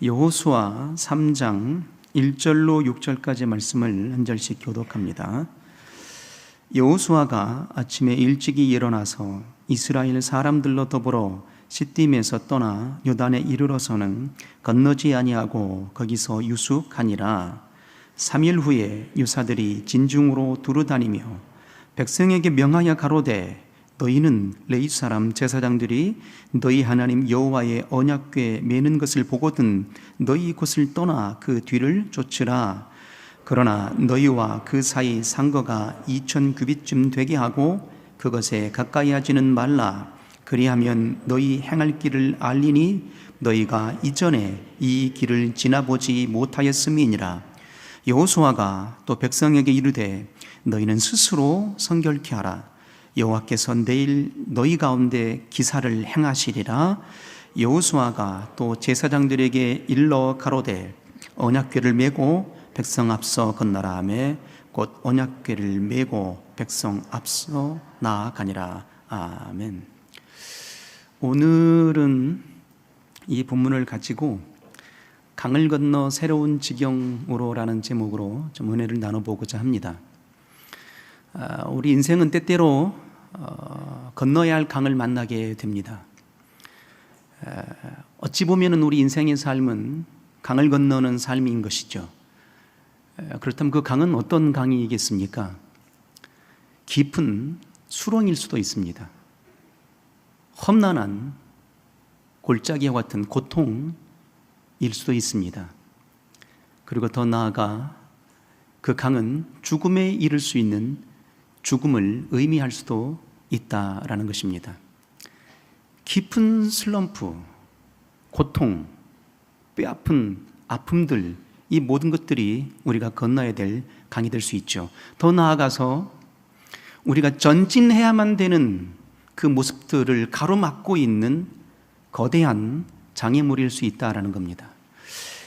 여호수아 3장 1절로 6절까지 말씀을 한 절씩 교독합니다. 여호수아가 아침에 일찍이 일어나서 이스라엘 사람들로 더불어 시딤에서 떠나 요단에 이르러서는 건너지 아니하고 거기서 유숙하니라. 3일 후에 유사들이 진중으로 두루다니며 백성에게 명하여 가로되 너희는 레위 사람 제사장들이 너희 하나님 여호와의 언약궤 매는 것을 보거든 너희 곳을 떠나 그 뒤를 쫓으라. 그러나 너희와 그 사이 상거가 2000규빗쯤 되게 하고 그것에 가까이 하지는 말라. 그리하면 너희 행할 길을 알리니 너희가 이전에 이 길을 지나보지 못하였음이니라. 여호수아가 또 백성에게 이르되 너희는 스스로 성결케 하라. 여호와께서 내일 너희 가운데 기사를 행하시리라. 여호수아가 또 제사장들에게 일러 가로되 언약궤를 메고 백성 앞서 건너라 하매 곧 언약궤를 메고 백성 앞서 나아가니라. 아멘. 오늘은 이 본문을 가지고 강을 건너 새로운 지경으로라는 제목으로 좀 은혜를 나눠보고자 합니다. 우리 인생은 때때로 건너야 할 강을 만나게 됩니다. 어찌 보면 우리 인생의 삶은 강을 건너는 삶인 것이죠. 그렇다면 그 강은 어떤 강이겠습니까? 깊은 수렁일 수도 있습니다. 험난한 골짜기와 같은 고통일 수도 있습니다. 그리고 더 나아가 그 강은 죽음에 이를 수 있는 죽음을 의미할 수도 있다라는 것입니다. 깊은 슬럼프, 고통, 뼈아픈 아픔들, 이 모든 것들이 우리가 건너야 될 강이 될 수 있죠. 더 나아가서 우리가 전진해야만 되는 그 모습들을 가로막고 있는 거대한 장애물일 수 있다라는 겁니다.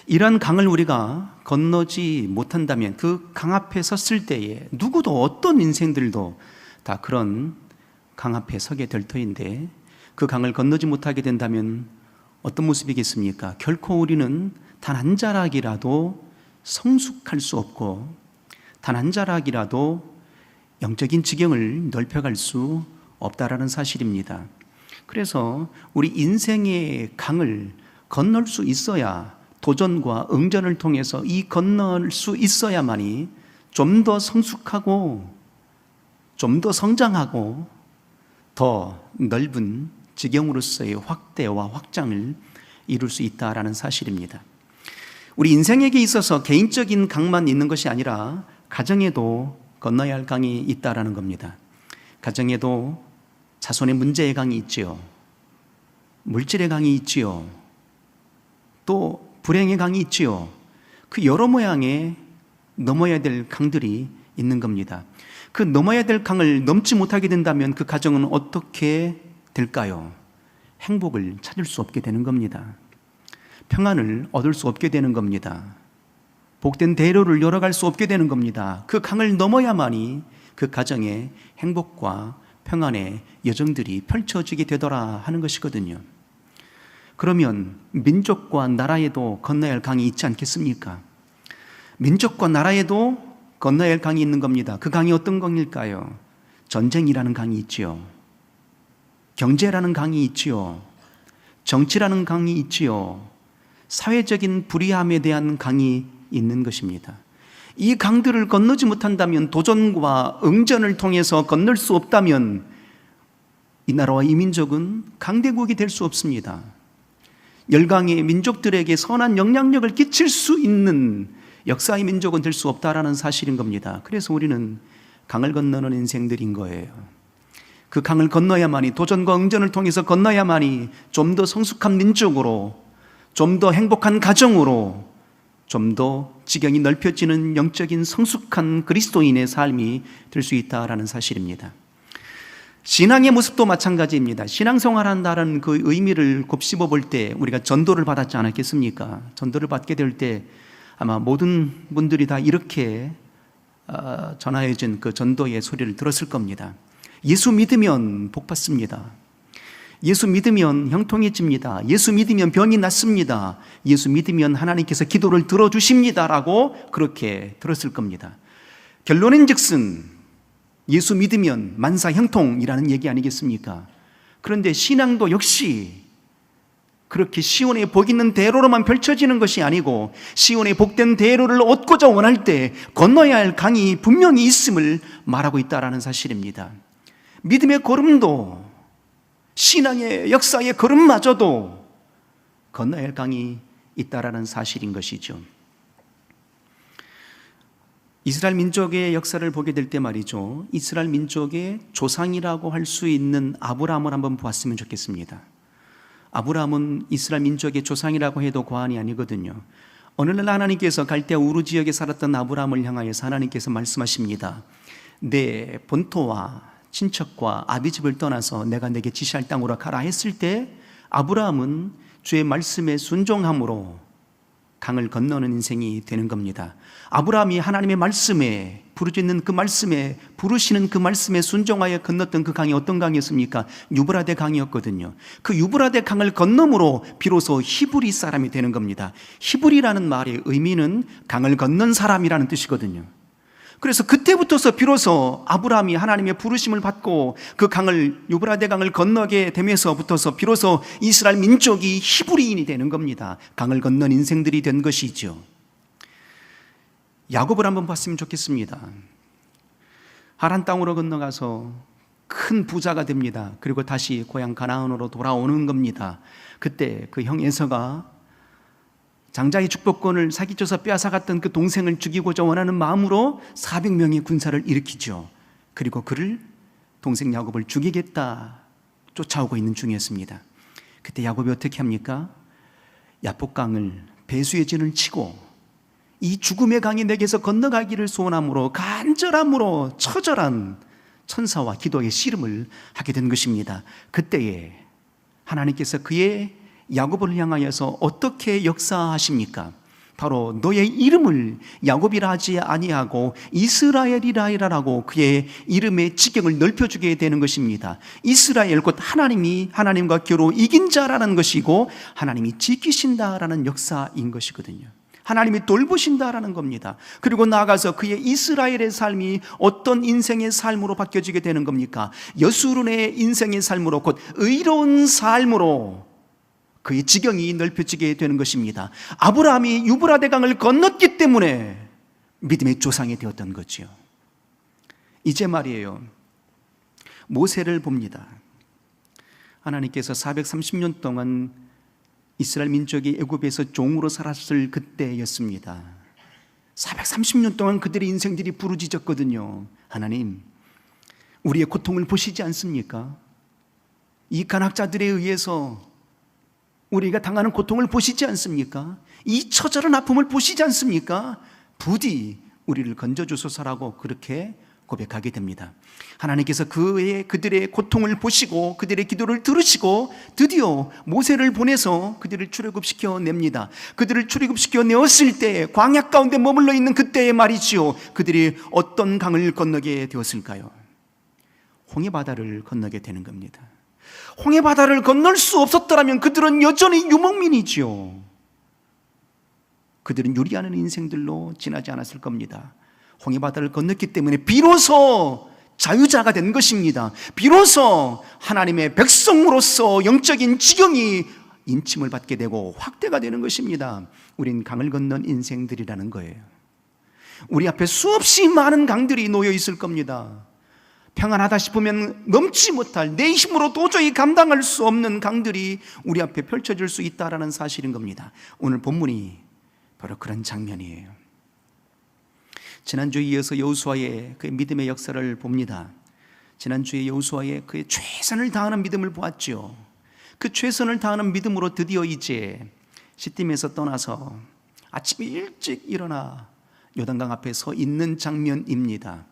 이런 강을 우리가 건너지 못한다면 그 강 앞에 섰을 때에 누구도 어떤 인생들도 다 그런 강 앞에 서게 될 터인데 그 강을 건너지 못하게 된다면 어떤 모습이겠습니까? 결코 우리는 단 한 자락이라도 성숙할 수 없고 단 한 자락이라도 영적인 지경을 넓혀갈 수 없다라는 사실입니다. 그래서 우리 인생의 강을 건널 수 있어야 도전과 응전을 통해서 이 건널 수 있어야만이 좀 더 성숙하고 좀 더 성장하고 더 넓은 지경으로서의 확대와 확장을 이룰 수 있다라는 사실입니다. 우리 인생에게 있어서 개인적인 강만 있는 것이 아니라 가정에도 건너야 할 강이 있다라는 겁니다. 가정에도 자손의 문제의 강이 있지요. 물질의 강이 있지요. 또 불행의 강이 있지요. 그 여러 모양의 넘어야 될 강들이 있는 겁니다. 그 넘어야 될 강을 넘지 못하게 된다면 그 가정은 어떻게 될까요? 행복을 찾을 수 없게 되는 겁니다. 평안을 얻을 수 없게 되는 겁니다. 복된 대로를 열어갈 수 없게 되는 겁니다. 그 강을 넘어야만이 그 가정의 행복과 평안의 여정들이 펼쳐지게 되더라 하는 것이거든요. 그러면 민족과 나라에도 건너야 할 강이 있지 않겠습니까? 민족과 나라에도 건너야 할 강이 있는 겁니다. 그 강이 어떤 강일까요? 전쟁이라는 강이 있지요. 경제라는 강이 있지요. 정치라는 강이 있지요. 사회적인 불의함에 대한 강이 있는 것입니다. 이 강들을 건너지 못한다면, 도전과 응전을 통해서 건널 수 없다면 이 나라와 이 민족은 강대국이 될 수 없습니다. 열강의 민족들에게 선한 영향력을 끼칠 수 있는 역사의 민족은 될 수 없다라는 사실인 겁니다. 그래서 우리는 강을 건너는 인생들인 거예요. 그 강을 건너야만이, 도전과 응전을 통해서 건너야만이 좀 더 성숙한 민족으로, 좀 더 행복한 가정으로, 좀 더 지경이 넓혀지는 영적인 성숙한 그리스도인의 삶이 될 수 있다라는 사실입니다. 신앙의 모습도 마찬가지입니다. 신앙생활한다는 그 의미를 곱씹어 볼 때 우리가 전도를 받았지 않았겠습니까? 전도를 받게 될 때 아마 모든 분들이 다 이렇게 전하여진 그 전도의 소리를 들었을 겁니다. 예수 믿으면 복 받습니다. 예수 믿으면 형통해집니다. 예수 믿으면 병이 낫습니다. 예수 믿으면 하나님께서 기도를 들어주십니다 라고 그렇게 들었을 겁니다. 결론인즉슨 예수 믿으면 만사 형통이라는 얘기 아니겠습니까? 그런데 신앙도 역시 그렇게 시온의 복 있는 대로로만 펼쳐지는 것이 아니고 시온의 복된 대로를 얻고자 원할 때 건너야 할 강이 분명히 있음을 말하고 있다는 사실입니다. 믿음의 걸음도, 신앙의 역사의 걸음마저도 건너야 할 강이 있다는 사실인 것이죠. 이스라엘 민족의 역사를 보게 될 때 말이죠, 이스라엘 민족의 조상이라고 할 수 있는 아브라함을 한번 보았으면 좋겠습니다. 아브라함은 이스라엘 민족의 조상이라고 해도 과언이 아니거든요. 어느 날 하나님께서 갈대아 우르 지역에 살았던 아브라함을 향하여서 하나님께서 말씀하십니다. 내 본토와 친척과 아비집을 떠나서 내가 내게 지시할 땅으로 가라 했을 때 아브라함은 주의 말씀에 순종함으로 강을 건너는 인생이 되는 겁니다. 아브라함이 하나님의 말씀에 부르짖는 그 말씀에, 부르시는 그 말씀에 순종하여 건넜던 그 강이 어떤 강이었습니까? 유브라데 강이었거든요. 그 유브라데 강을 건너므로 비로소 히브리 사람이 되는 겁니다. 히브리라는 말의 의미는 강을 건넌 사람이라는 뜻이거든요. 그래서 그때부터서 비로소 아브라함이 하나님의 부르심을 받고 그 강을, 유브라데 강을 건너게 되면서부터서 비로소 이스라엘 민족이 히브리인이 되는 겁니다. 강을 건넌 인생들이 된 것이죠. 야곱을 한번 봤으면 좋겠습니다. 하란 땅으로 건너가서 큰 부자가 됩니다. 그리고 다시 고향 가나안으로 돌아오는 겁니다. 그때 그 형 에서가 장자의 축복권을 사기쳐서 빼앗아갔던 그 동생을 죽이고자 원하는 마음으로 400명의 군사를 일으키죠. 그리고 그를, 동생 야곱을 죽이겠다 쫓아오고 있는 중이었습니다. 그때 야곱이 어떻게 합니까? 야복강을, 배수의 진을 치고 이 죽음의 강이 내게서 건너가기를 소원함으로 간절함으로 처절한 천사와 기도의 씨름을 하게 된 것입니다. 그때에 하나님께서 그의 야곱을 향하여서 어떻게 역사하십니까? 바로 너의 이름을 야곱이라 하지 아니하고 이스라엘이라 하라고 그의 이름의 지경을 넓혀주게 되는 것입니다. 이스라엘 곧 하나님이 하나님과 겨루 이긴 자라는 것이고 하나님이 지키신다라는 역사인 것이거든요. 하나님이 돌보신다라는 겁니다. 그리고 나아가서 그의 이스라엘의 삶이 어떤 인생의 삶으로 바뀌어지게 되는 겁니까? 여수론의 인생의 삶으로, 곧 의로운 삶으로 그의 지경이 넓혀지게 되는 것입니다. 아브라함이 유브라데 강을 건넜기 때문에 믿음의 조상이 되었던 거죠. 이제 말이에요, 모세를 봅니다. 하나님께서 430년 동안 이스라엘 민족이 애굽에서 종으로 살았을 그때였습니다. 430년 동안 그들의 인생들이 부르짖었거든요. 하나님, 우리의 고통을 보시지 않습니까? 이 간학자들에 의해서 우리가 당하는 고통을 보시지 않습니까? 이 처절한 아픔을 보시지 않습니까? 부디 우리를 건져주소서라고 그렇게 고백하게 됩니다. 하나님께서 그들의 고통을 보시고 그들의 기도를 들으시고 드디어 모세를 보내서 그들을 출애굽시켜 냅니다. 그들을 출애굽시켜 내었을 때 광야 가운데 머물러 있는 그때의 말이지요, 그들이 어떤 강을 건너게 되었을까요? 홍해바다를 건너게 되는 겁니다. 홍해바다를 건널 수 없었더라면 그들은 여전히 유목민이지요. 그들은 유리하는 인생들로 지나지 않았을 겁니다. 홍해바다를 건넜기 때문에 비로소 자유자가 된 것입니다. 비로소 하나님의 백성으로서 영적인 지경이 인침을 받게 되고 확대가 되는 것입니다. 우린 강을 건넌 인생들이라는 거예요. 우리 앞에 수없이 많은 강들이 놓여 있을 겁니다. 평안하다 싶으면 넘지 못할, 내 힘으로 도저히 감당할 수 없는 강들이 우리 앞에 펼쳐질 수 있다는 사실인 겁니다. 오늘 본문이 바로 그런 장면이에요. 지난주에 이어서 여호수아의 그의 믿음의 역사를 봅니다. 지난주에 여호수아의 그의 최선을 다하는 믿음을 보았죠. 그 최선을 다하는 믿음으로 드디어 이제 시딤에서 떠나서 아침에 일찍 일어나 요단강 앞에 서 있는 장면입니다.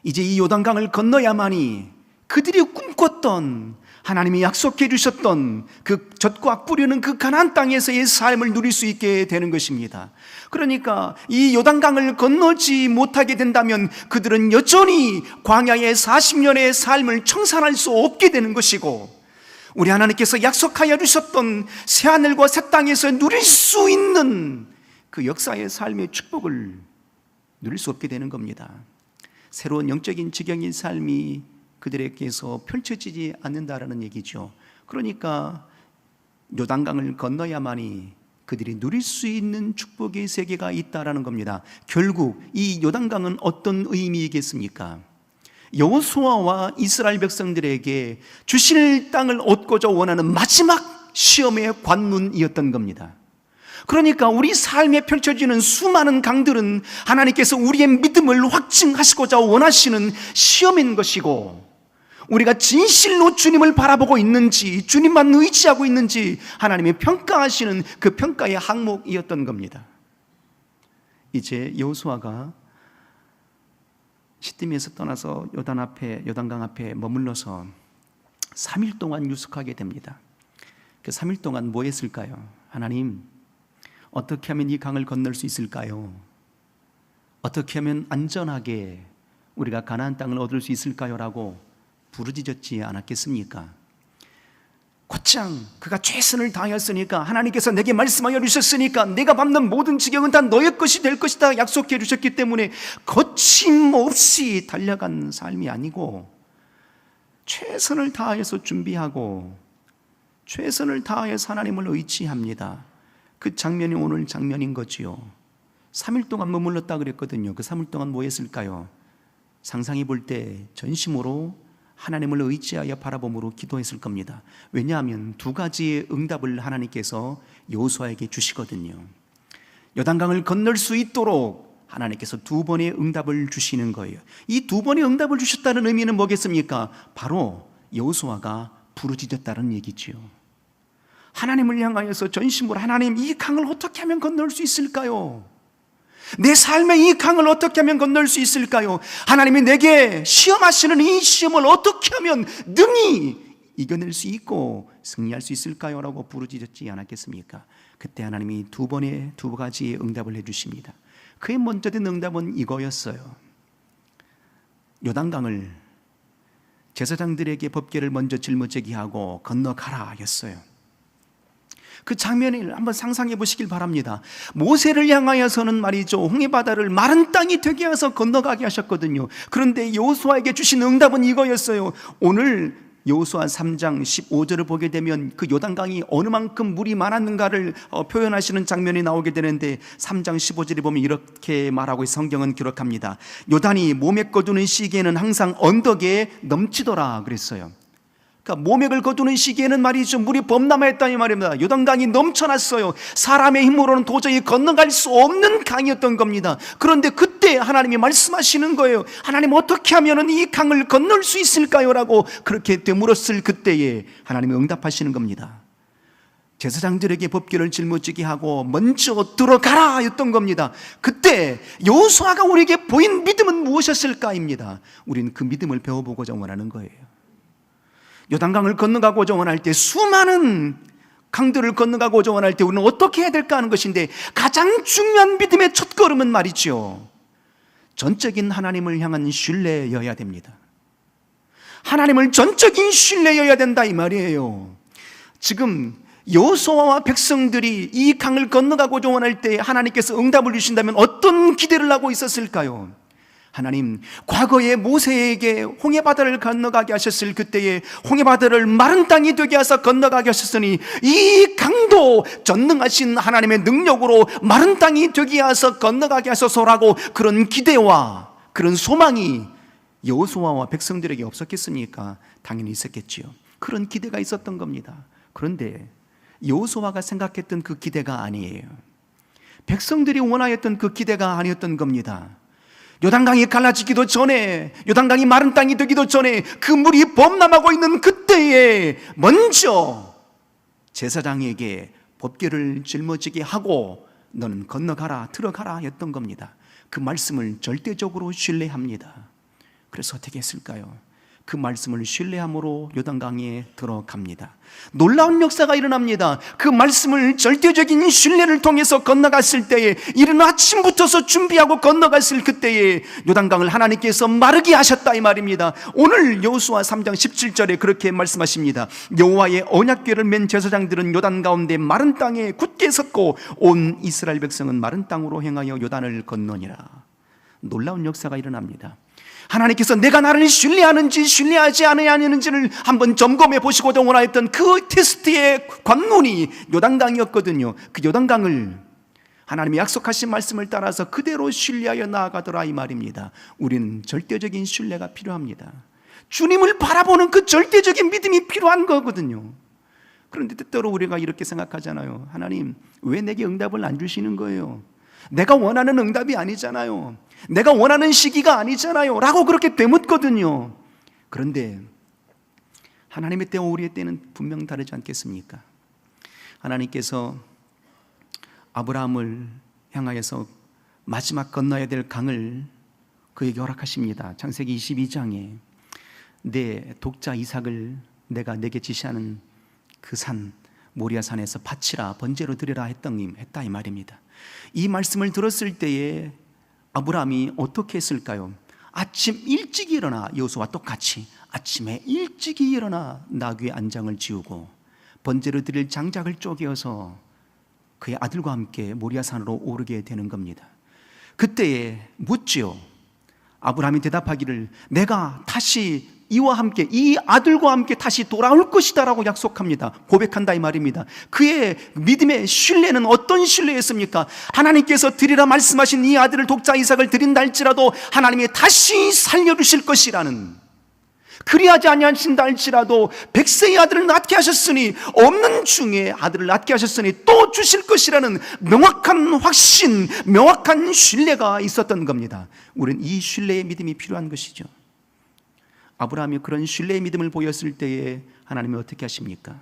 이제 이 요단강을 건너야만이 그들이 꿈꿨던, 하나님이 약속해 주셨던 그 젖과 꿀이는 그 가나안 땅에서의 삶을 누릴 수 있게 되는 것입니다. 그러니까 이 요단강을 건너지 못하게 된다면 그들은 여전히 광야의 40년의 삶을 청산할 수 없게 되는 것이고, 우리 하나님께서 약속하여 주셨던 새하늘과 새 땅에서 누릴 수 있는 그 역사의 삶의 축복을 누릴 수 없게 되는 겁니다. 새로운 영적인 지경인 삶이 그들에게서 펼쳐지지 않는다라는 얘기죠. 그러니까 요단강을 건너야만이 그들이 누릴 수 있는 축복의 세계가 있다라는 겁니다. 결국 이 요단강은 어떤 의미이겠습니까? 여호수아와 이스라엘 백성들에게 주실 땅을 얻고자 원하는 마지막 시험의 관문이었던 겁니다. 그러니까 우리 삶에 펼쳐지는 수많은 강들은 하나님께서 우리의 믿음을 확증하시고자 원하시는 시험인 것이고, 우리가 진실로 주님을 바라보고 있는지, 주님만 의지하고 있는지 하나님이 평가하시는 그 평가의 항목이었던 겁니다. 이제 여호수아가 시딤에서 떠나서 요단강 앞에 머물러서 3일 동안 유숙하게 됩니다. 그 3일 동안 뭐 했을까요? 하나님, 어떻게 하면 이 강을 건널 수 있을까요? 어떻게 하면 안전하게 우리가 가나안 땅을 얻을 수 있을까요? 라고 부르짖었지 않았겠습니까? 곧장 그가 최선을 다하였으니까, 하나님께서 내게 말씀하여 주셨으니까, 내가 밟는 모든 지경은 다 너의 것이 될 것이다 약속해 주셨기 때문에 거침없이 달려간 삶이 아니고 최선을 다하여서 준비하고 최선을 다하여서 하나님을 의지합니다. 그 장면이 오늘 장면인 거지요. 3일 동안 머물렀다 그랬거든요. 그 3일 동안 뭐 했을까요? 상상해 볼 때 전심으로 하나님을 의지하여 바라봄으로 기도했을 겁니다. 왜냐하면 두 가지의 응답을 하나님께서 여호수아에게 주시거든요. 요단강을 건널 수 있도록 하나님께서 두 번의 응답을 주시는 거예요. 이 두 번의 응답을 주셨다는 의미는 뭐겠습니까? 바로 여호수아가 부르짖었다는 얘기지요. 하나님을 향하여서 전심으로, 하나님, 이 강을 어떻게 하면 건널 수 있을까요? 내 삶의 이 강을 어떻게 하면 건널 수 있을까요? 하나님이 내게 시험하시는 이 시험을 어떻게 하면 능히 이겨낼 수 있고 승리할 수 있을까요? 라고 부르짖었지 않았겠습니까? 그때 하나님이 두 가지의 응답을 해주십니다. 그의 먼저 된 응답은 이거였어요. 요단강을 제사장들에게 법궤를 먼저 짊어지게 하고 건너가라 였어요. 그 장면을 한번 상상해 보시길 바랍니다. 모세를 향하여서는 말이죠, 홍해바다를 마른 땅이 되게 해서 건너가게 하셨거든요. 그런데 여호수아에게 주신 응답은 이거였어요. 오늘 여호수아 3장 15절을 보게 되면 그 요단강이 어느 만큼 물이 많았는가를 표현하시는 장면이 나오게 되는데, 3장 15절에 보면 이렇게 말하고 성경은 기록합니다. 요단이 몸에 거두는 시기에는 항상 언덕에 넘치더라 그랬어요. 그러니까 모맥을 거두는 시기에는 말이죠, 물이 범람했다니 말입니다. 요단강이 넘쳐났어요. 사람의 힘으로는 도저히 건너갈 수 없는 강이었던 겁니다. 그런데 그때 하나님이 말씀하시는 거예요. 하나님, 어떻게 하면 이 강을 건널 수 있을까요? 라고 그렇게 되물었을 그때에 하나님이 응답하시는 겁니다. 제사장들에게 법궤를 짊어지게 하고 먼저 들어가라 였던 겁니다. 그때 여호수아가 우리에게 보인 믿음은 무엇이었을까입니다. 우리는 그 믿음을 배워보고자 원하는 거예요. 요단강을 건너가고자 원할 때, 수많은 강들을 건너가고자 원할 때 우리는 어떻게 해야 될까 하는 것인데, 가장 중요한 믿음의 첫걸음은 말이죠, 전적인 하나님을 향한 신뢰여야 됩니다. 하나님을 전적인 신뢰여야 된다 이 말이에요. 지금 여호수아와 백성들이 이 강을 건너가고자 원할 때 하나님께서 응답을 주신다면 어떤 기대를 하고 있었을까요? 하나님, 과거에 모세에게 홍해바다를 건너가게 하셨을 그때에 홍해바다를 마른 땅이 되게 하사 건너가게 하셨으니, 이 강도 전능하신 하나님의 능력으로 마른 땅이 되게 하사 건너가게 하소서라고 그런 기대와 그런 소망이 여호수아와 백성들에게 없었겠습니까? 당연히 있었겠지요. 그런 기대가 있었던 겁니다. 그런데 여호수아가 생각했던 그 기대가 아니에요. 백성들이 원하였던 그 기대가 아니었던 겁니다. 요단강이 갈라지기도 전에, 요단강이 마른 땅이 되기도 전에, 그 물이 범람하고 있는 그때에 먼저 제사장에게 법궤를 짊어지게 하고 너는 건너가라, 들어가라 였던 겁니다. 그 말씀을 절대적으로 신뢰합니다. 그래서 어떻게 했을까요? 그 말씀을 신뢰함으로 요단강에 들어갑니다. 놀라운 역사가 일어납니다. 그 말씀을 절대적인 신뢰를 통해서 건너갔을 때에, 이른 아침부터서 준비하고 건너갔을 그때에 요단강을 하나님께서 마르게 하셨다 이 말입니다. 오늘 여호수아 3장 17절에 그렇게 말씀하십니다. 여호와의 언약궤를 맨 제사장들은 요단 가운데 마른 땅에 굳게 섰고 온 이스라엘 백성은 마른 땅으로 행하여 요단을 건너니라. 놀라운 역사가 일어납니다. 하나님께서 내가 나를 신뢰하는지 신뢰하지 않느냐는지를 한번 점검해 보시고자 원하였던 그 테스트의 관문이 요단강이었거든요. 그 요단강을 하나님이 약속하신 말씀을 따라서 그대로 신뢰하여 나아가더라 이 말입니다. 우리는 절대적인 신뢰가 필요합니다. 주님을 바라보는 그 절대적인 믿음이 필요한 거거든요. 그런데 때때로 우리가 이렇게 생각하잖아요. 하나님, 왜 내게 응답을 안 주시는 거예요? 내가 원하는 응답이 아니잖아요. 내가 원하는 시기가 아니잖아요 라고 그렇게 되묻거든요. 그런데 하나님의 때와 우리의 때는 분명 다르지 않겠습니까? 하나님께서 아브라함을 향하여서 마지막 건너야 될 강을 그에게 허락하십니다. 창세기 22장에 내 독자 이삭을 내가 내게 지시하는 그 산 모리아산에서 바치라, 번제로 드리라 했다 이 말입니다. 이 말씀을 들었을 때에 아브라함이 어떻게 했을까요? 아침 일찍 일어나, 여호수아와 똑같이 아침에 일찍 일어나 나귀의 안장을 지우고 번제로 드릴 장작을 쪼개어서 그의 아들과 함께 모리아산으로 오르게 되는 겁니다. 그때에 묻지요. 아브라함이 대답하기를 내가 다시 이와 함께, 이 아들과 함께 다시 돌아올 것이다 라고 약속합니다. 고백한다 이 말입니다. 그의 믿음의 신뢰는 어떤 신뢰였습니까? 하나님께서 드리라 말씀하신 이 아들을, 독자 이삭을 드린다 할지라도 하나님이 다시 살려주실 것이라는, 그리하지 아니하신다 할지라도 100세의 아들을 낳게 하셨으니, 없는 중에 아들을 낳게 하셨으니 또 주실 것이라는 명확한 확신, 명확한 신뢰가 있었던 겁니다. 우리는 이 신뢰의 믿음이 필요한 것이죠. 아브라함이 그런 신뢰의 믿음을 보였을 때에 하나님이 어떻게 하십니까?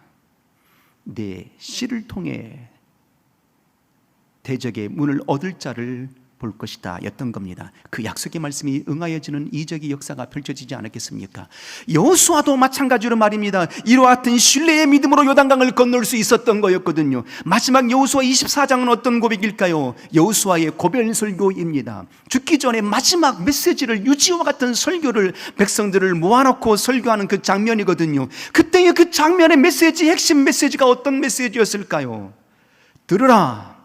내 씨를 통해 대적의 문을 얻을 자를 볼 것이다 였던 겁니다. 그 약속의 말씀이 응하여지는 이적의 역사가 펼쳐지지 않았겠습니까? 여호수아도 마찬가지로 말입니다. 이와 같은 신뢰의 믿음으로 요단강을 건널 수 있었던 거였거든요. 마지막 여호수아 24장은 어떤 고백일까요? 여호수아의 고별 설교입니다. 죽기 전에 마지막 메시지를, 유지와 같은 설교를, 백성들을 모아놓고 설교하는 그 장면이거든요. 그때의 그 장면의 메시지, 핵심 메시지가 어떤 메시지였을까요? 들으라,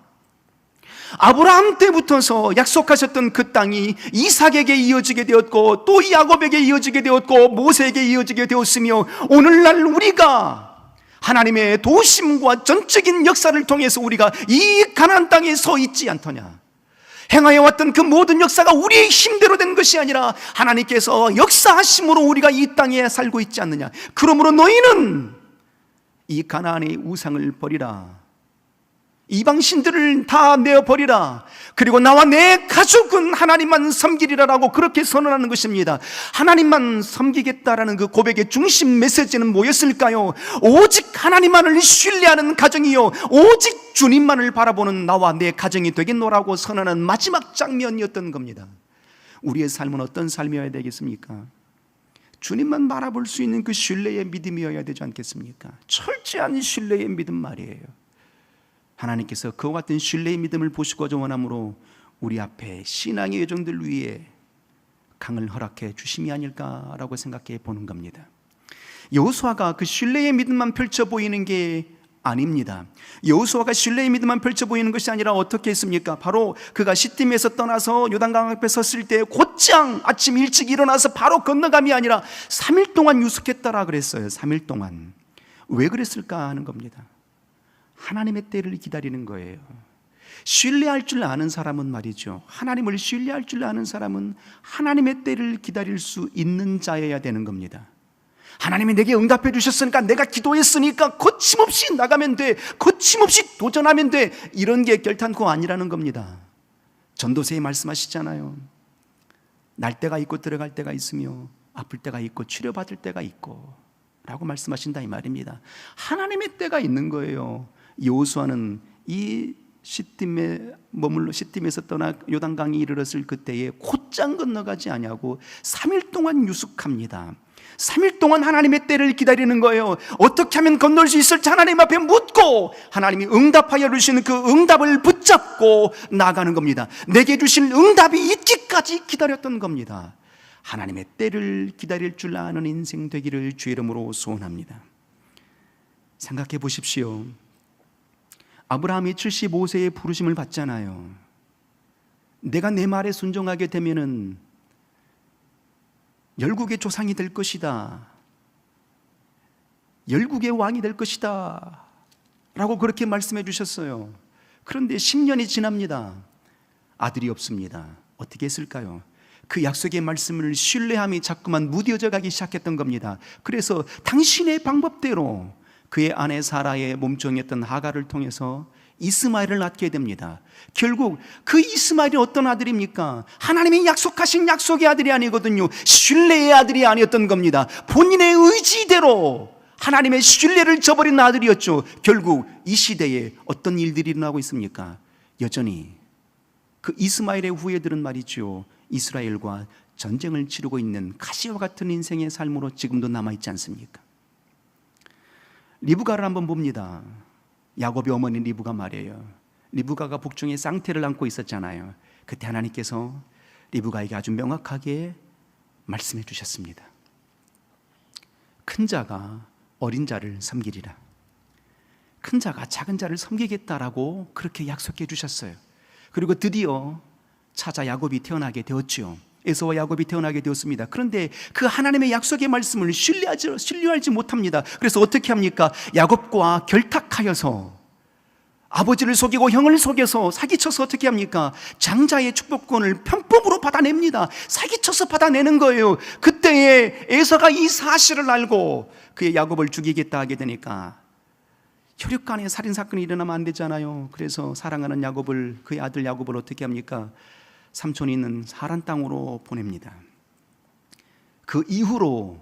아브라함 때부터서 약속하셨던 그 땅이 이삭에게 이어지게 되었고, 또 야곱에게 이어지게 되었고, 모세에게 이어지게 되었으며, 오늘날 우리가 하나님의 도우심과 전적인 역사를 통해서 우리가 이 가나안 땅에 서 있지 않더냐. 행하여 왔던 그 모든 역사가 우리의 힘대로 된 것이 아니라 하나님께서 역사하심으로 우리가 이 땅에 살고 있지 않느냐. 그러므로 너희는 이 가나안의 우상을 버리라, 이방신들을 다 내어버리라, 그리고 나와 내 가족은 하나님만 섬기리라라고 그렇게 선언하는 것입니다. 하나님만 섬기겠다라는 그 고백의 중심 메시지는 뭐였을까요? 오직 하나님만을 신뢰하는 가정이요, 오직 주님만을 바라보는 나와 내 가정이 되겠노라고 선언하는 마지막 장면이었던 겁니다. 우리의 삶은 어떤 삶이어야 되겠습니까? 주님만 바라볼 수 있는 그 신뢰의 믿음이어야 되지 않겠습니까? 철저한 신뢰의 믿음 말이에요. 하나님께서 그와 같은 신뢰의 믿음을 보시고자 원함으로 우리 앞에 신앙의 여정들 위에 강을 허락해 주심이 아닐까라고 생각해 보는 겁니다. 여호수아가 그 신뢰의 믿음만 펼쳐 보이는 게 아닙니다. 여호수아가 신뢰의 믿음만 펼쳐 보이는 것이 아니라 어떻게 했습니까? 바로 그가 시딤에서 떠나서 요단강 앞에 섰을 때 곧장 아침 일찍 일어나서 바로 건너감이 아니라 3일 동안 유숙했다라 그랬어요. 3일 동안. 왜 그랬을까 하는 겁니다. 하나님의 때를 기다리는 거예요. 신뢰할 줄 아는 사람은 말이죠, 하나님을 신뢰할 줄 아는 사람은 하나님의 때를 기다릴 수 있는 자여야 되는 겁니다. 하나님이 내게 응답해 주셨으니까, 내가 기도했으니까 거침없이 나가면 돼, 거침없이 도전하면 돼, 이런 게 결단코 아니라는 겁니다. 전도서에 말씀하시잖아요. 날 때가 있고 들어갈 때가 있으며 아플 때가 있고 치료받을 때가 있고 라고 말씀하신다 이 말입니다. 하나님의 때가 있는 거예요. 여호수아는 이 시딤에서 떠나 요단강에 이르렀을 그때에 곧장 건너가지 아니하고 3일 동안 유숙합니다. 3일 동안 하나님의 때를 기다리는 거예요. 어떻게 하면 건널 수 있을지 하나님 앞에 묻고 하나님이 응답하여 주시는 그 응답을 붙잡고 나가는 겁니다. 내게 주실 응답이 있기까지 기다렸던 겁니다. 하나님의 때를 기다릴 줄 아는 인생 되기를 주의 이름으로 소원합니다. 생각해 보십시오. 아브라함이 75세에 부르심을 받잖아요. 내가 내 말에 순종하게 되면은 열국의 조상이 될 것이다, 열국의 왕이 될 것이다 라고 그렇게 말씀해 주셨어요. 그런데 10년이 지납니다. 아들이 없습니다. 어떻게 했을까요? 그 약속의 말씀을 신뢰함이 자꾸만 무뎌져 가기 시작했던 겁니다. 그래서 당신의 방법대로 그의 아내 사라의 몸종이었던 하갈을 통해서 이스마엘을 낳게 됩니다. 결국 그 이스마엘이 어떤 아들입니까? 하나님이 약속하신 약속의 아들이 아니거든요. 신뢰의 아들이 아니었던 겁니다. 본인의 의지대로 하나님의 신뢰를 저버린 아들이었죠. 결국 이 시대에 어떤 일들이 일어나고 있습니까? 여전히 그 이스마엘의 후예들은 말이죠, 이스라엘과 전쟁을 치르고 있는 가시와 같은 인생의 삶으로 지금도 남아있지 않습니까? 리브가를 한번 봅니다. 야곱의 어머니 리브가 말이에요. 리브가가 복중에 쌍태를 안고 있었잖아요. 그때 하나님께서 리브가에게 아주 명확하게 말씀해 주셨습니다. 큰 자가 어린 자를 섬기리라. 큰 자가 작은 자를 섬기겠다라고 그렇게 약속해 주셨어요. 그리고 드디어 차자 야곱이 태어나게 되었죠. 에서와 야곱이 태어나게 되었습니다. 그런데 그 하나님의 약속의 말씀을 신뢰하지 못합니다. 그래서 어떻게 합니까? 야곱과 결탁하여서 아버지를 속이고 형을 속여서 사기쳐서 어떻게 합니까? 장자의 축복권을 편법으로 받아냅니다. 사기쳐서 받아내는 거예요. 그때에 에서가 이 사실을 알고 그의 야곱을 죽이겠다 하게 되니까 혈육간에 살인사건이 일어나면 안 되잖아요. 그래서 사랑하는 야곱을, 그의 아들 야곱을 어떻게 합니까? 삼촌이 있는 하란 땅으로 보냅니다. 그 이후로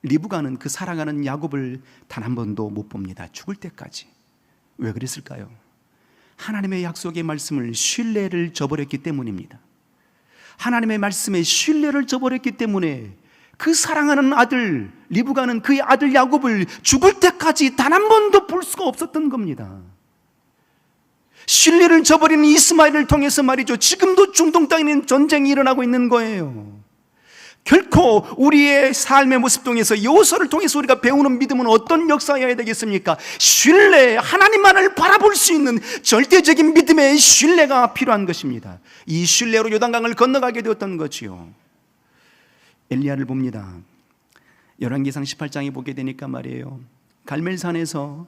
리브가는 그 사랑하는 야곱을 단 한 번도 못 봅니다. 죽을 때까지. 왜 그랬을까요? 하나님의 약속의 말씀을 신뢰를 저버렸기 때문입니다. 하나님의 말씀에 신뢰를 저버렸기 때문에 그 사랑하는 아들 리브가는 그의 아들 야곱을 죽을 때까지 단 한 번도 볼 수가 없었던 겁니다. 신뢰를 저버리는 이스마엘을 통해서 말이죠, 지금도 중동 땅에는 전쟁이 일어나고 있는 거예요. 결코 우리의 삶의 모습 통해서 여호수아를 통해서 우리가 배우는 믿음은 어떤 역사여야 되겠습니까? 신뢰, 하나님만을 바라볼 수 있는 절대적인 믿음의 신뢰가 필요한 것입니다. 이 신뢰로 요단강을 건너가게 되었던 거지요. 엘리야를 봅니다. 열왕기상 18장에 보게 되니까 말이에요, 갈멜산에서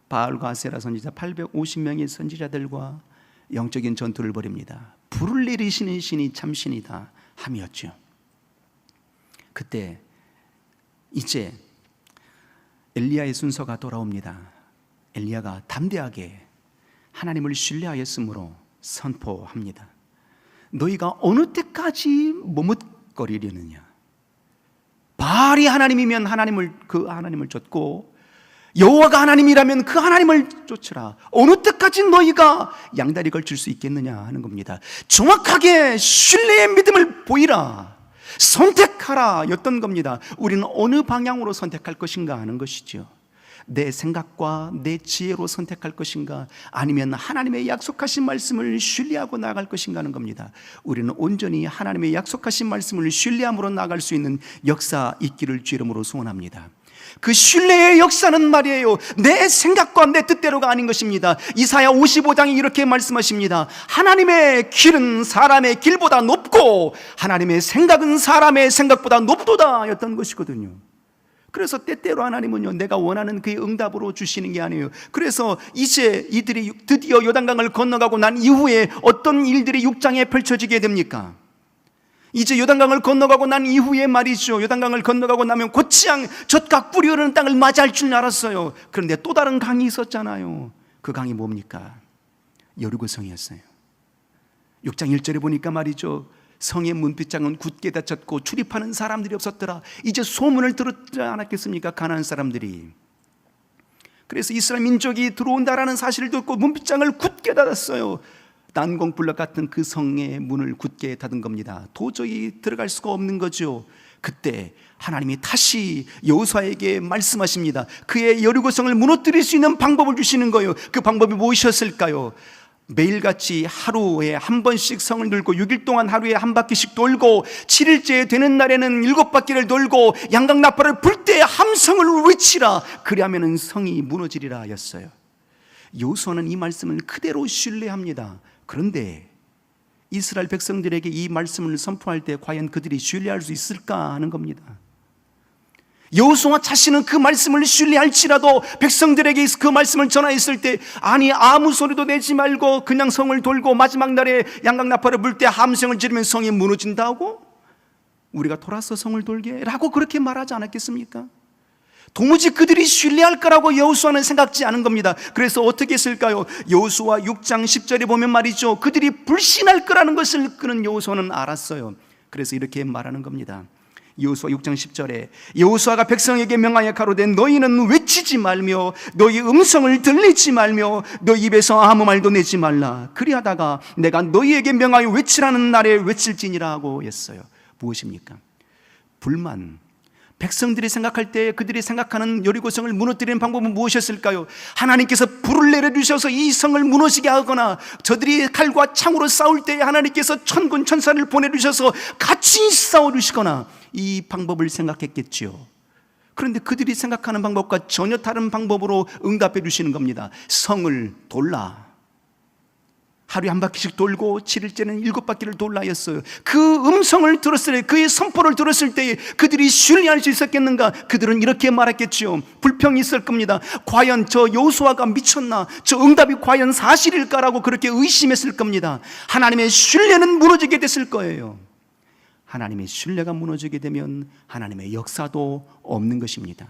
바알과 아세라 선지자 850명의 선지자들과 영적인 전투를 벌입니다. 불을 내리시는 신이 참신이다 함이었죠. 그때 이제 엘리야의 순서가 돌아옵니다. 엘리야가 담대하게 하나님을 신뢰하였으므로 선포합니다. 너희가 어느 때까지 머뭇거리려느냐? 바알이 하나님이면 그 하나님을 쫓고 여호와가 하나님이라면 그 하나님을 쫓으라. 어느 때까지 너희가 양다리 걸칠 수 있겠느냐 하는 겁니다. 정확하게 신뢰의 믿음을 보이라, 선택하라 였던 겁니다. 우리는 어느 방향으로 선택할 것인가 하는 것이죠. 내 생각과 내 지혜로 선택할 것인가, 아니면 하나님의 약속하신 말씀을 신뢰하고 나아갈 것인가 하는 겁니다. 우리는 온전히 하나님의 약속하신 말씀을 신뢰함으로 나아갈 수 있는 역사 있기를 주 이름으로 소원합니다. 그 신뢰의 역사는 말이에요, 내 생각과 내 뜻대로가 아닌 것입니다. 이사야 55장에 이렇게 말씀하십니다. 하나님의 길은 사람의 길보다 높고 하나님의 생각은 사람의 생각보다 높도다 였던 것이거든요. 그래서 때때로 하나님은요, 내가 원하는 그의 응답으로 주시는 게 아니에요. 그래서 이제 이들이 드디어 요단강을 건너가고 난 이후에 어떤 일들이 6장에 펼쳐지게 됩니까? 이제 요단강을 건너가고 난 이후에 말이죠, 요단강을 건너가고 나면 곧장 젖과 꿀이 흐르는 땅을 맞이할 줄 알았어요. 그런데 또 다른 강이 있었잖아요. 그 강이 뭡니까? 여리고성이었어요. 6장 1절에 보니까 말이죠, 성의 문빗장은 굳게 닫혔고 출입하는 사람들이 없었더라. 이제 소문을 들었지 않았겠습니까? 가나안 사람들이. 그래서 이스라엘 민족이 들어온다라는 사실을 듣고 문빗장을 굳게 닫았어요. 난공불락 같은 그 성의 문을 굳게 닫은 겁니다. 도저히 들어갈 수가 없는 거죠. 그때 하나님이 다시 여호수아에게 말씀하십니다. 그의 여리고성을 무너뜨릴 수 있는 방법을 주시는 거예요. 그 방법이 무엇이었을까요? 매일같이 하루에 한 번씩 성을 돌고 6일 동안 하루에 한 바퀴씩 돌고 7일째 되는 날에는 7바퀴를 돌고 양각나팔을 불 때 함성을 외치라. 그리하면 성이 무너지리라 하였어요. 여호수아는 이 말씀을 그대로 신뢰합니다. 그런데 이스라엘 백성들에게 이 말씀을 선포할 때 과연 그들이 신뢰할 수 있을까 하는 겁니다. 여호수아 자신은 그 말씀을 신뢰할지라도 백성들에게 그 말씀을 전하였을 때 아니 아무 소리도 내지 말고 그냥 성을 돌고 마지막 날에 양각나팔을 불 때 함성을 지르면 성이 무너진다고? 우리가 돌아서 성을 돌게? 라고 그렇게 말하지 않았겠습니까? 도무지 그들이 신뢰할 거라고 여호수아는 생각지 않은 겁니다. 그래서 어떻게 했을까요? 여호수아 6장 10절에 보면 말이죠, 그들이 불신할 거라는 것을 그는 여호수아는 알았어요. 그래서 이렇게 말하는 겁니다. 여호수아 6장 10절에 여호수아가 백성에게 명하여 가로되 너희는 외치지 말며 너희 음성을 들리지 말며 너희 입에서 아무 말도 내지 말라. 그리하다가 내가 너희에게 명하여 외치라는 날에 외칠지니라 하고 했어요. 무엇입니까? 불만. 백성들이 생각할 때 그들이 생각하는 여리고성을 무너뜨리는 방법은 무엇이었을까요? 하나님께서 불을 내려주셔서 이 성을 무너지게 하거나 저들이 칼과 창으로 싸울 때 하나님께서 천군 천사를 보내주셔서 같이 싸워주시거나 이 방법을 생각했겠지요. 그런데 그들이 생각하는 방법과 전혀 다른 방법으로 응답해 주시는 겁니다. 성을 돌라. 하루에 한 바퀴씩 돌고 7일째는 7바퀴를 돌라 했어요. 그 음성을 들었을 때, 그의 선포를 들었을 때 그들이 신뢰할 수 있었겠는가? 그들은 이렇게 말했겠죠. 불평이 있을 겁니다. 과연 저 여호수아가 미쳤나? 저 응답이 과연 사실일까라고 그렇게 의심했을 겁니다. 하나님의 신뢰는 무너지게 됐을 거예요. 하나님의 신뢰가 무너지게 되면 하나님의 역사도 없는 것입니다.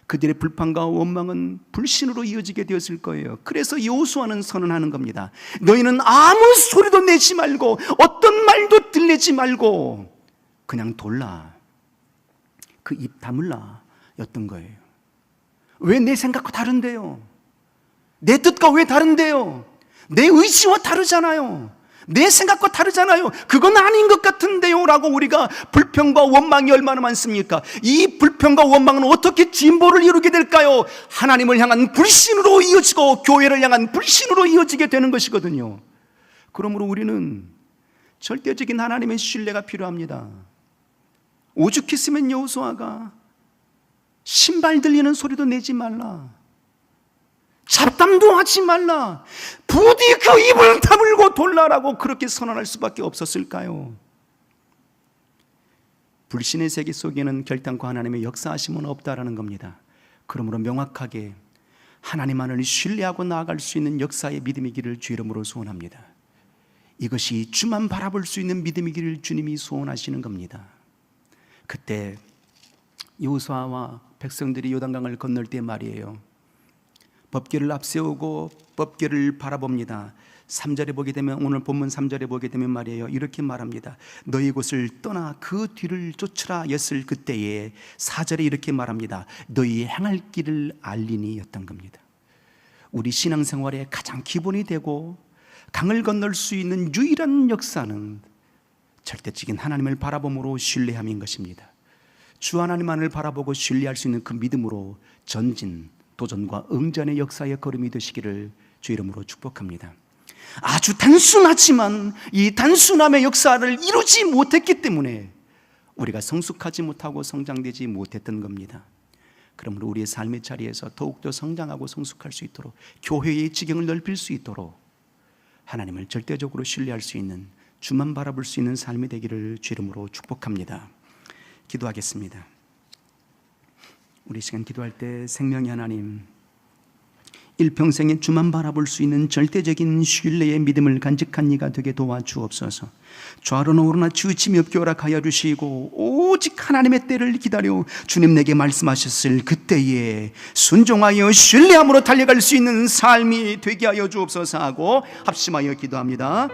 그들의 불판과 원망은 불신으로 이어지게 되었을 거예요. 그래서 여호수아는 선언하는 겁니다. 너희는 아무 소리도 내지 말고 어떤 말도 들리지 말고 그냥 돌라. 그 입 다물라 였던 거예요. 왜 내 생각과 다른데요? 내 뜻과 왜 다른데요? 내 의지와 다르잖아요. 내 생각과 다르잖아요. 그건 아닌 것 같은데요 라고 우리가 불평과 원망이 얼마나 많습니까? 이 불평과 원망은 어떻게 진보를 이루게 될까요? 하나님을 향한 불신으로 이어지고 교회를 향한 불신으로 이어지게 되는 것이거든요. 그러므로 우리는 절대적인 하나님의 신뢰가 필요합니다. 오죽했으면 여호수아가 신발 들리는 소리도 내지 말라, 잡담도 하지 말라, 부디 그 입을 다물고 돌라라고 그렇게 선언할 수밖에 없었을까요? 불신의 세계 속에는 결단코 하나님의 역사하심은 없다라는 겁니다. 그러므로 명확하게 하나님만을 신뢰하고 나아갈 수 있는 역사의 믿음이기를 주 이름으로 소원합니다. 이것이 주만 바라볼 수 있는 믿음이기를 주님이 소원하시는 겁니다. 그때 여호수아와 백성들이 요단강을 건널 때 말이에요, 법궤를 앞세우고 법궤를 바라봅니다. 3절에 보게 되면, 오늘 본문 3절에 보게 되면 말이에요, 이렇게 말합니다. 너희 곳을 떠나 그 뒤를 쫓으라 였을 그때에 4절에 이렇게 말합니다. 너희 행할 길을 알리니 였던 겁니다. 우리 신앙생활의 가장 기본이 되고 강을 건널 수 있는 유일한 역사는 절대적인 하나님을 바라봄으로 신뢰함인 것입니다. 주 하나님만을 바라보고 신뢰할 수 있는 그 믿음으로 전진, 도전과 응전의 역사의 걸음이 되시기를 주 이름으로 축복합니다. 아주 단순하지만 이 단순함의 역사를 이루지 못했기 때문에 우리가 성숙하지 못하고 성장되지 못했던 겁니다. 그러므로 우리의 삶의 자리에서 더욱더 성장하고 성숙할 수 있도록, 교회의 지경을 넓힐 수 있도록 하나님을 절대적으로 신뢰할 수 있는, 주만 바라볼 수 있는 삶이 되기를 주 이름으로 축복합니다. 기도하겠습니다. 우리 시간 기도할 때 생명의 하나님, 일평생에 주만 바라볼 수 있는 절대적인 신뢰의 믿음을 간직한 이가 되게 도와주옵소서. 좌로나 우로나 치우침이 없게 허락하여 주시고 오직 하나님의 때를 기다려 주님 내게 말씀하셨을 그때에 순종하여 신뢰함으로 달려갈 수 있는 삶이 되게 하여 주옵소서 하고 합심하여 기도합니다.